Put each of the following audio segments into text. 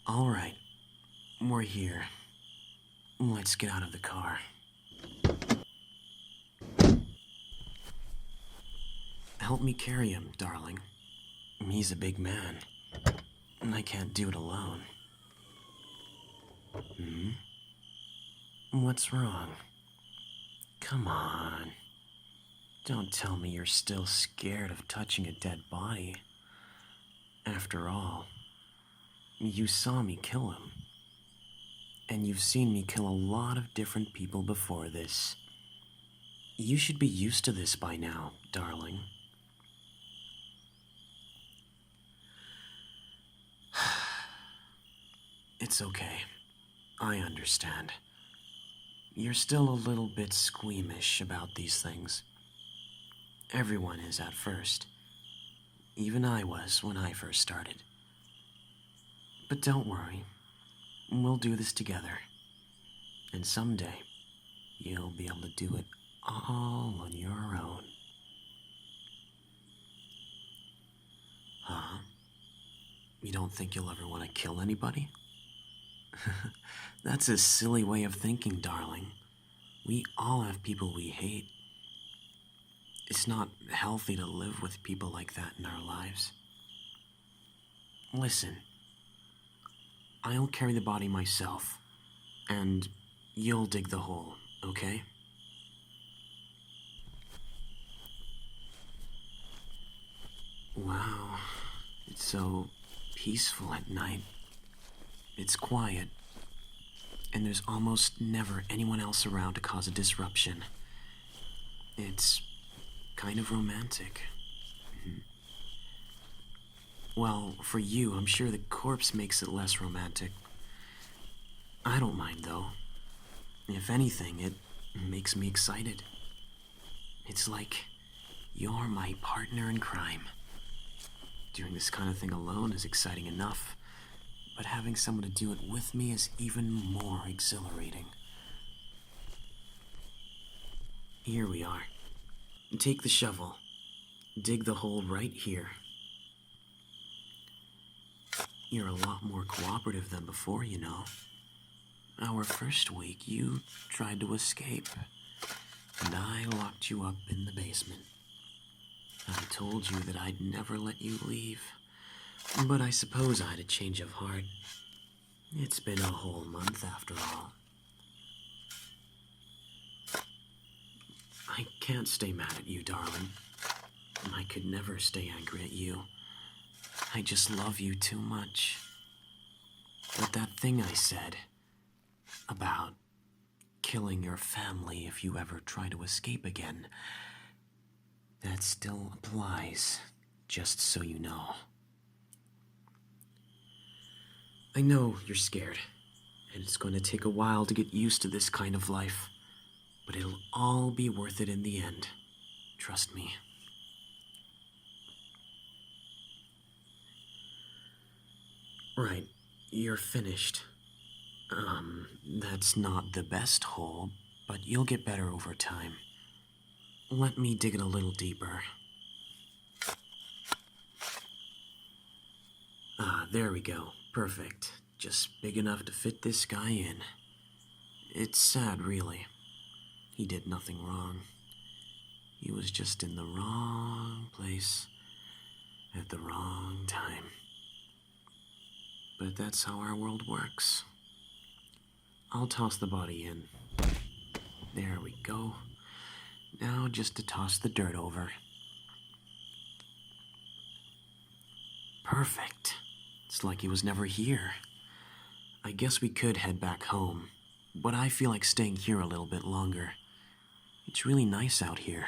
All right, we're here. Let's get out of the car. Help me carry him, darling. He's a big man, and I can't do it alone. What's wrong? Come on. Don't tell me you're still scared of touching a dead body. After all, you saw me kill him. And you've seen me kill a lot of different people before this. You should be used to this by now, darling. It's okay. I understand. You're still a little bit squeamish about these things. Everyone is at first. Even I was when I first started. But don't worry. We'll do this together. And someday, you'll be able to do it all on your own. Huh? You don't think you'll ever want to kill anybody? That's a silly way of thinking, darling. We all have people we hate. It's not healthy to live with people like that in our lives. Listen, I'll carry the body myself, and you'll dig the hole, okay? Wow, it's so peaceful at night. It's quiet, and there's almost never anyone else around to cause a disruption. It's kind of romantic. Well, for you, I'm sure the corpse makes it less romantic. I don't mind, though. If anything, it makes me excited. It's like you're my partner in crime. Doing this kind of thing alone is exciting enough, but having someone to do it with me is even more exhilarating. Here we are. Take the shovel. Dig the hole right here. You're a lot more cooperative than before, you know. Our first week, you tried to escape, and I locked you up in the basement. I told you that I'd never let you leave, but I suppose I had a change of heart. It's been a whole month after all. I can't stay mad at you, darling. I could never stay angry at you. I just love you too much. But that thing I said about killing your family if you ever try to escape again, that still applies, just so you know. I know you're scared, and it's going to take a while to get used to this kind of life, but it'll all be worth it in the end. Trust me. Right, you're finished. That's not the best hole, but you'll get better over time. Let me dig it a little deeper. There we go. Perfect. Just big enough to fit this guy in. It's sad, really. He did nothing wrong. He was just in the wrong place at the wrong time. But that's how our world works. I'll toss the body in. There we go. Now just to toss the dirt over. Perfect. It's like he was never here. I guess we could head back home, but I feel like staying here a little bit longer. It's really nice out here.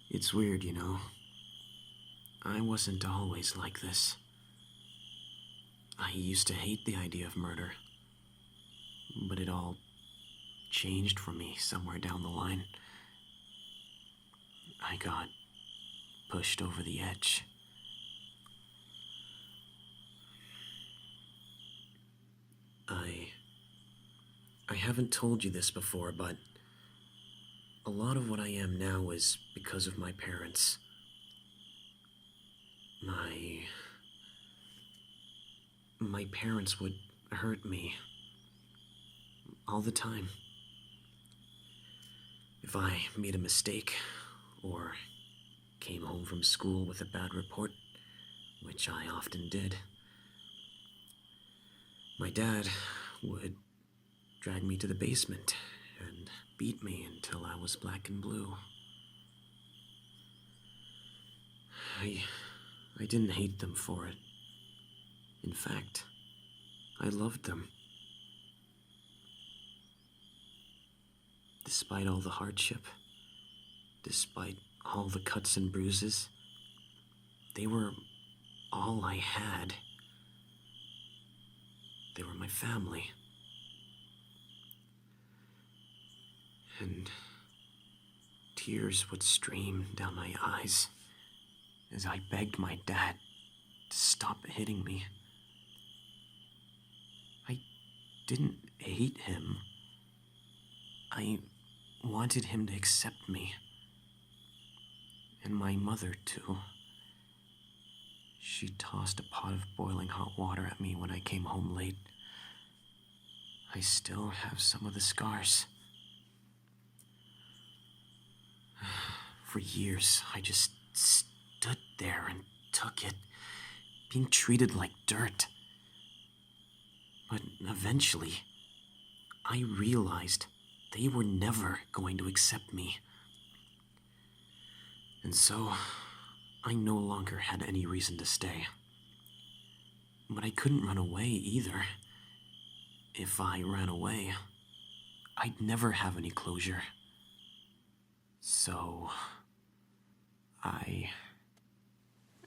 It's weird, you know. I wasn't always like this. I used to hate the idea of murder, but it all changed for me somewhere down the line. I got pushed over the edge. I haven't told you this before, but a lot of what I am now is because of my parents. my parents would hurt me all the time. If I made a mistake or came home from school with a bad report, which I often did, my dad would drag me to the basement and beat me until I was black and blue. I didn't hate them for it. In fact, I loved them. Despite all the hardship, despite all the cuts and bruises, they were all I had. They were my family. And tears would stream down my eyes as I begged my dad to stop hitting me. I didn't hate him. I wanted him to accept me. And my mother, too. She tossed a pot of boiling hot water at me when I came home late. I still have some of the scars. For years, I just stood there and took it, being treated like dirt. But eventually, I realized they were never going to accept me. And so, I no longer had any reason to stay. But I couldn't run away either. If I ran away, I'd never have any closure. So, I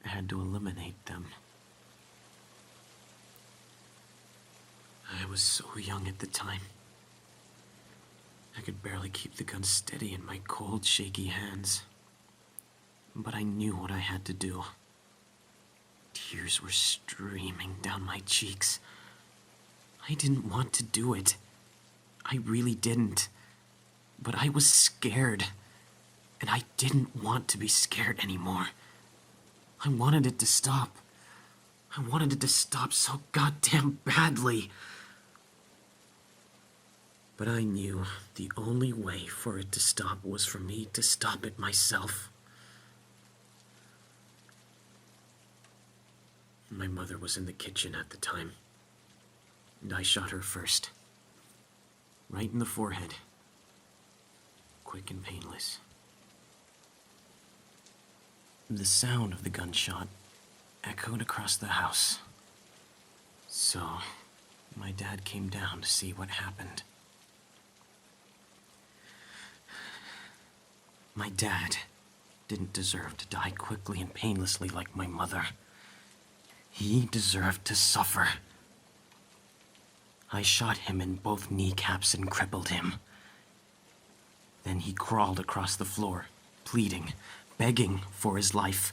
had to eliminate them. I was so young at the time. I could barely keep the gun steady in my cold, shaky hands. But I knew what I had to do. Tears were streaming down my cheeks. I didn't want to do it. I really didn't. But I was scared. And I didn't want to be scared anymore. I wanted it to stop. I wanted it to stop so goddamn badly. But I knew the only way for it to stop was for me to stop it myself. My mother was in the kitchen at the time, and I shot her first. Right in the forehead. Quick and painless. The sound of the gunshot echoed across the house. So, my dad came down to see what happened. My dad didn't deserve to die quickly and painlessly like my mother. He deserved to suffer. I shot him in both kneecaps and crippled him. Then he crawled across the floor, pleading, begging for his life.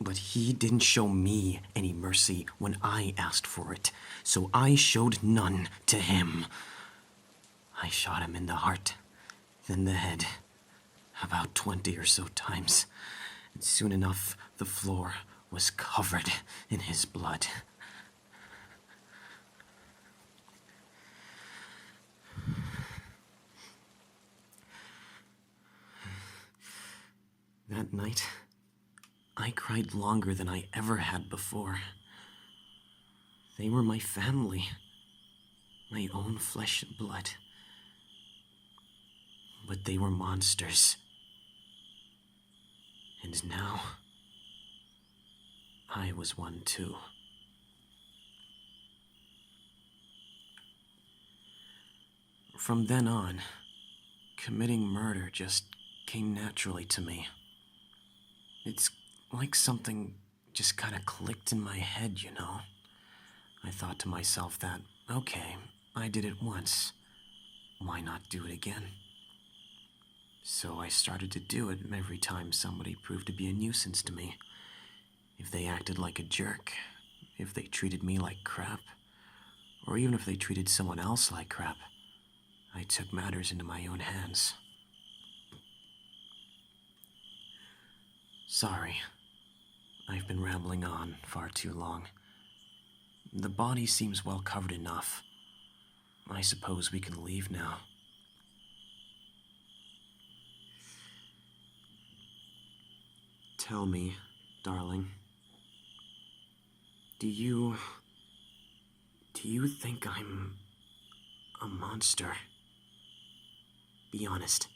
But he didn't show me any mercy when I asked for it, so I showed none to him. I shot him in the heart, then the head, about 20 or so times, and soon enough the floor was covered in his blood. That night, I cried longer than I ever had before. They were my family, my own flesh and blood. But they were monsters. And now, I was one too. From then on, committing murder just came naturally to me. It's like something just kind of clicked in my head, you know? I thought to myself that, okay, I did it once. Why not do it again? So I started to do it every time somebody proved to be a nuisance to me. If they acted like a jerk, if they treated me like crap, or even if they treated someone else like crap, I took matters into my own hands. Sorry, I've been rambling on far too long. The body seems well covered enough. I suppose we can leave now. Tell me, darling. Do you think I'm a monster? Be honest.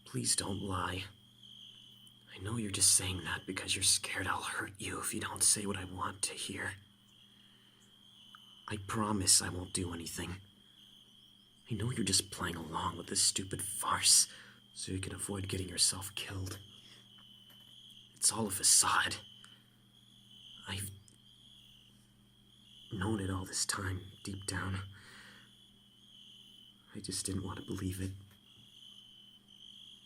Please don't lie. I know you're just saying that because you're scared I'll hurt you if you don't say what I want to hear. I promise I won't do anything. I know you're just playing along with this stupid farce so you can avoid getting yourself killed. It's all a facade. I've known it all this time, deep down. I just didn't want to believe it.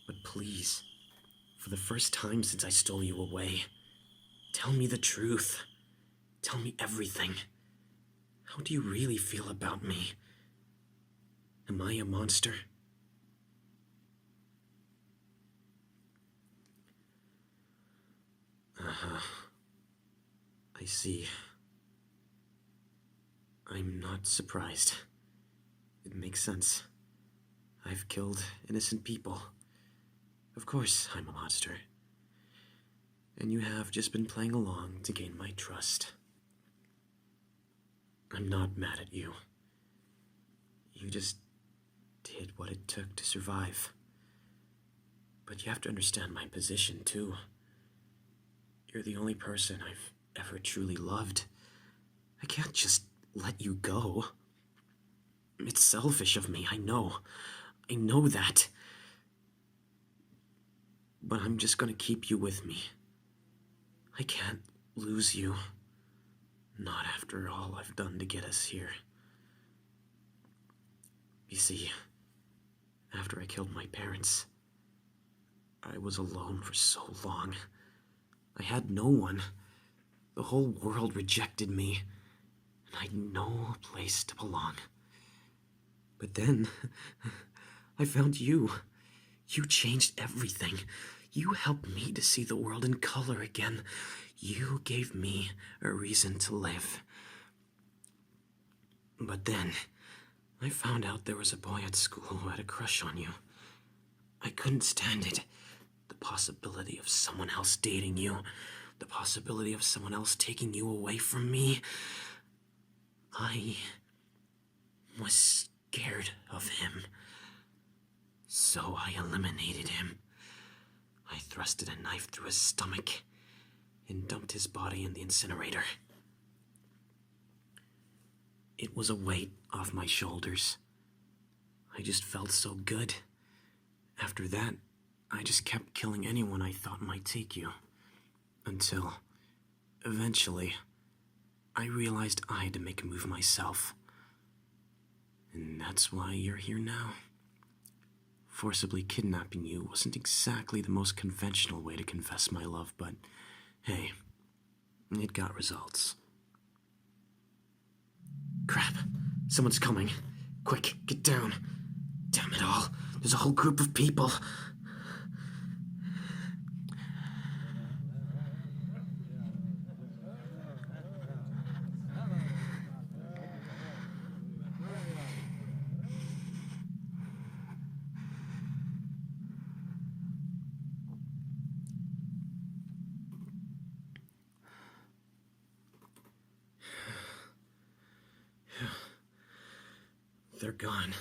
But please, for the first time since I stole you away, tell me the truth. Tell me everything. How do you really feel about me? Am I a monster? I see. I'm not surprised. It makes sense. I've killed innocent people. Of course, I'm a monster. And you have just been playing along to gain my trust. I'm not mad at you. You just did what it took to survive. But you have to understand my position, too. You're the only person I've ever truly loved. I can't just let you go. It's selfish of me, I know. I know that. But I'm just gonna keep you with me. I can't lose you. Not after all I've done to get us here. You see, after I killed my parents, I was alone for so long. I had no one. The whole world rejected me, and I had no place to belong. But then, I found you. You changed everything. You helped me to see the world in color again. You gave me a reason to live. But then, I found out there was a boy at school who had a crush on you. I couldn't stand it. The possibility of someone else dating you. The possibility of someone else taking you away from me. I was scared of him. So I eliminated him. I thrusted a knife through his stomach and dumped his body in the incinerator. It was a weight off my shoulders. I just felt so good. After that, I just kept killing anyone I thought might take you. Until, eventually, I realized I had to make a move myself. And that's why you're here now. Forcibly kidnapping you wasn't exactly the most conventional way to confess my love, but hey, it got results. Crap, someone's coming. Quick, get down. Damn it all, there's a whole group of people. They're gone.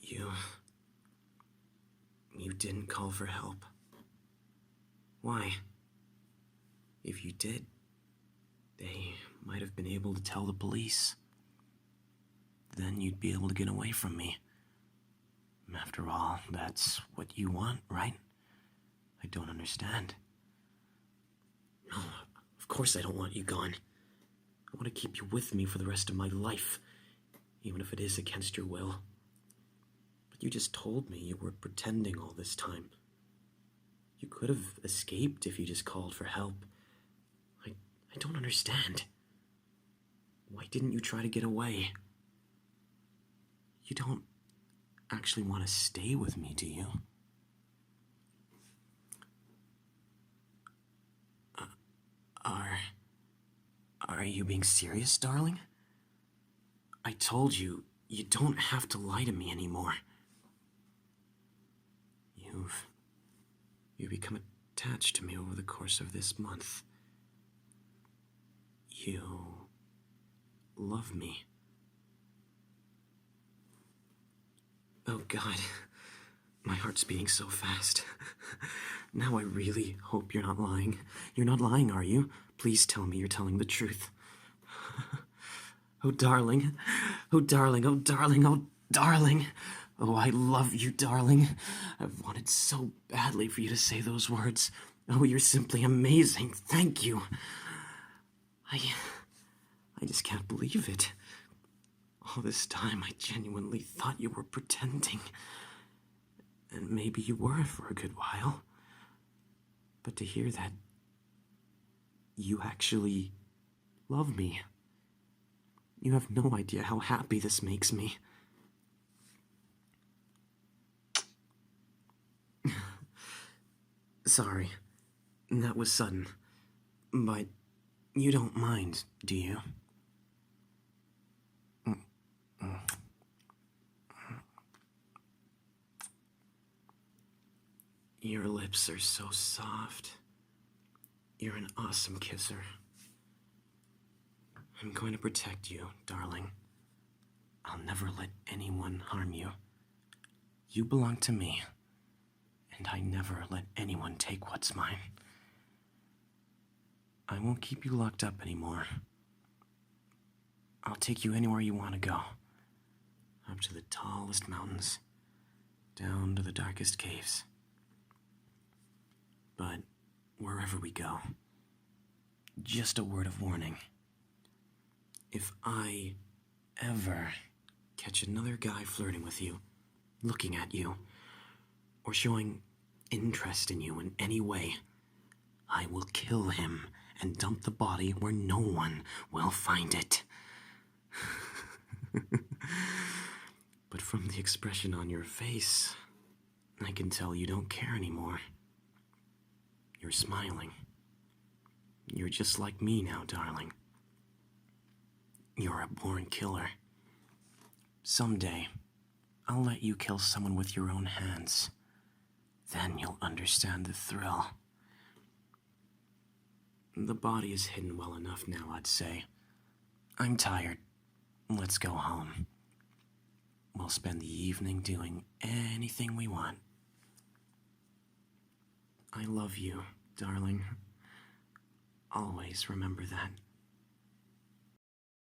You didn't call for help. Why? If you did, they might have been able to tell the police. Then you'd be able to get away from me. After all, that's what you want, right? I don't understand. No, of course I don't want you gone. I want to keep you with me for the rest of my life, even if it is against your will. But you just told me you were pretending all this time. You could have escaped if you just called for help. I don't understand. Why didn't you try to get away? You don't actually want to stay with me, do you? Are... Are you being serious, darling? I told you, you don't have to lie to me anymore. You've become attached to me over the course of this month. You love me. Oh God, my heart's beating so fast. Now I really hope you're not lying. You're not lying, are you? Please tell me you're telling the truth. Oh, darling. Oh, darling. Oh, darling. Oh, darling. Oh, I love you, darling. I've wanted so badly for you to say those words. Oh, you're simply amazing. Thank you. I just can't believe it. All this time, I genuinely thought you were pretending. And maybe you were for a good while. But to hear that you actually love me, you have no idea how happy this makes me. Sorry, that was sudden. But you don't mind, do you? Your lips are so soft. You're an awesome kisser. I'm going to protect you, darling. I'll never let anyone harm you. You belong to me, and I never let anyone take what's mine. I won't keep you locked up anymore. I'll take you anywhere you want to go. Up to the tallest mountains, down to the darkest caves. But wherever we go, just a word of warning. If I ever catch another guy flirting with you, looking at you, or showing interest in you in any way, I will kill him and dump the body where no one will find it. But from the expression on your face, I can tell you don't care anymore. You're smiling. You're just like me now, darling. You're a born killer. Someday, I'll let you kill someone with your own hands. Then you'll understand the thrill. The body is hidden well enough now, I'd say. I'm tired. Let's go home. We'll spend the evening doing anything we want. I love you, darling. Always remember that.